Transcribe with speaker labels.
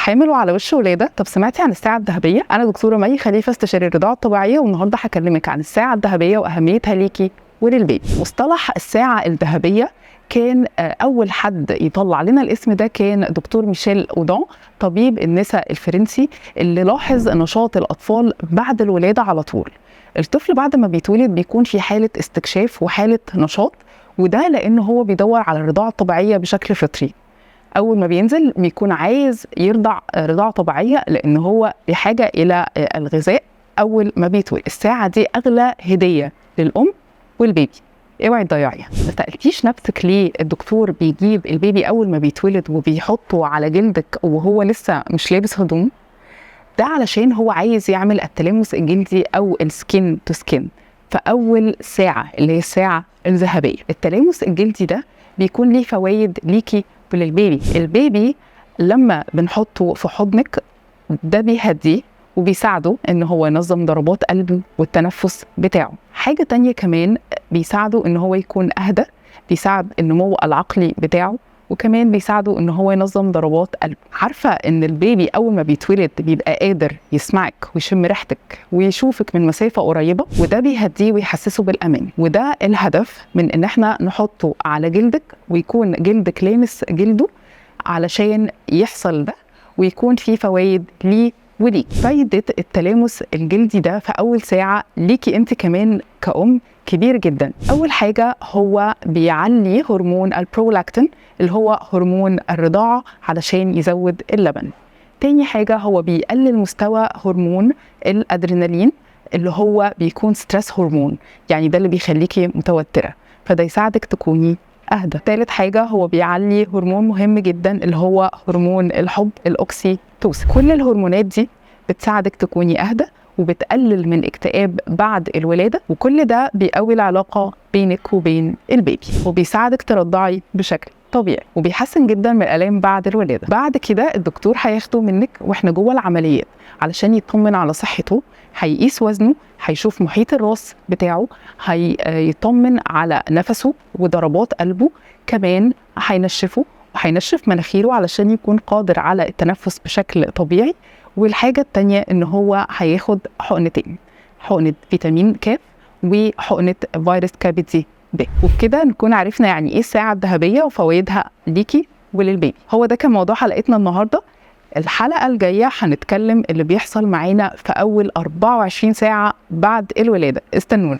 Speaker 1: حامل وعلى وش ولاده. طب سمعتي عن الساعه الذهبيه؟ انا دكتوره مي خليفه، استشاري الرضاعه الطبيعيه، والنهارده هكلمك عن الساعه الذهبيه واهميتها ليكي وللبيبي. مصطلح الساعه الذهبيه كان اول حد يطلع لنا الاسم ده كان دكتور ميشيل اودون، طبيب النساء الفرنسي، اللي لاحظ نشاط الاطفال بعد الولاده على طول. الطفل بعد ما بيتولد بيكون في حاله استكشاف وحاله نشاط، وده لانه هو بيدور على الرضاعه الطبيعيه بشكل فطري. اول ما بينزل بيكون عايز يرضع رضاعه طبيعيه لان هو بحاجه الى الغذاء اول ما بيتولد. الساعه دي اغلى هديه للام والبيبي، اوعي تضيعيها. ما سالتيش نفسك ليه الدكتور بيجيب البيبي اول ما بيتولد وبيحطه على جلدك وهو لسه مش لابس هدوم؟ ده علشان هو عايز يعمل التلامس الجلدي او السكين تو سكين في اول ساعه، اللي هي الساعه الذهبيه. التلامس الجلدي ده بيكون ليه فوائد ليكي وللبيبي. البيبي لما بنحطه في حضنك ده بيهديه وبيساعده ان هو ينظم ضربات قلبه والتنفس بتاعه. حاجة تانية كمان بيساعده ان هو يكون اهدى، بيساعد النمو العقلي بتاعه، وكمان بيساعده ان هو ينظم ضربات قلبه. عارفة ان البيبي اول ما بيتولد بيبقى قادر يسمعك ويشم ريحتك ويشوفك من مسافة قريبة، وده بيهديه ويحسسه بالامان. وده الهدف من ان احنا نحطه على جلدك ويكون جلدك لامس جلده علشان يحصل ده ويكون فيه فوائد ليه وليك. فايدة التلامس الجلدي ده في أول ساعة ليكي أنت كمان كأم كبير جدا. أول حاجة هو بيعلي هرمون البرولاكتين اللي هو هرمون الرضاعة علشان يزود اللبن. تاني حاجة هو بيقلل مستوى هرمون الأدرينالين اللي هو بيكون ستريس هرمون، يعني ده اللي بيخليكي متوترة، فده يساعدك تكوني أهدى. ثالث حاجة هو بيعلي هرمون مهم جدا اللي هو هرمون الحب، الأوكسيتوسين. كل الهرمونات دي بتساعدك تكوني أهدى وبتقلل من اكتئاب بعد الولادة، وكل ده بيقوي العلاقة بينك وبين البيبي، وبيساعدك ترضعي بشكل طبيعي، وبيحسن جدا من الآلام بعد الولادة. بعد كده الدكتور هياخده منك واحنا جوه العمليات علشان يطمن على صحته، هيقيس وزنه، هيشوف محيط الراس بتاعه، هيطمن على نفسه وضربات قلبه، كمان هينشفه وهينشف مناخيره علشان يكون قادر على التنفس بشكل طبيعي. والحاجة التانية ان هو هياخد حقنتين، حقنة فيتامين ك وحقنة فيروس كبدي ب. وبكده نكون عرفنا يعني ايه الساعة الذهبية وفوائدها ليكي وللبيبي. هو ده كان موضوع حلقتنا النهاردة. الحلقة الجاية هنتكلم اللي بيحصل معانا في أول 24 ساعة بعد الولادة. استنونا.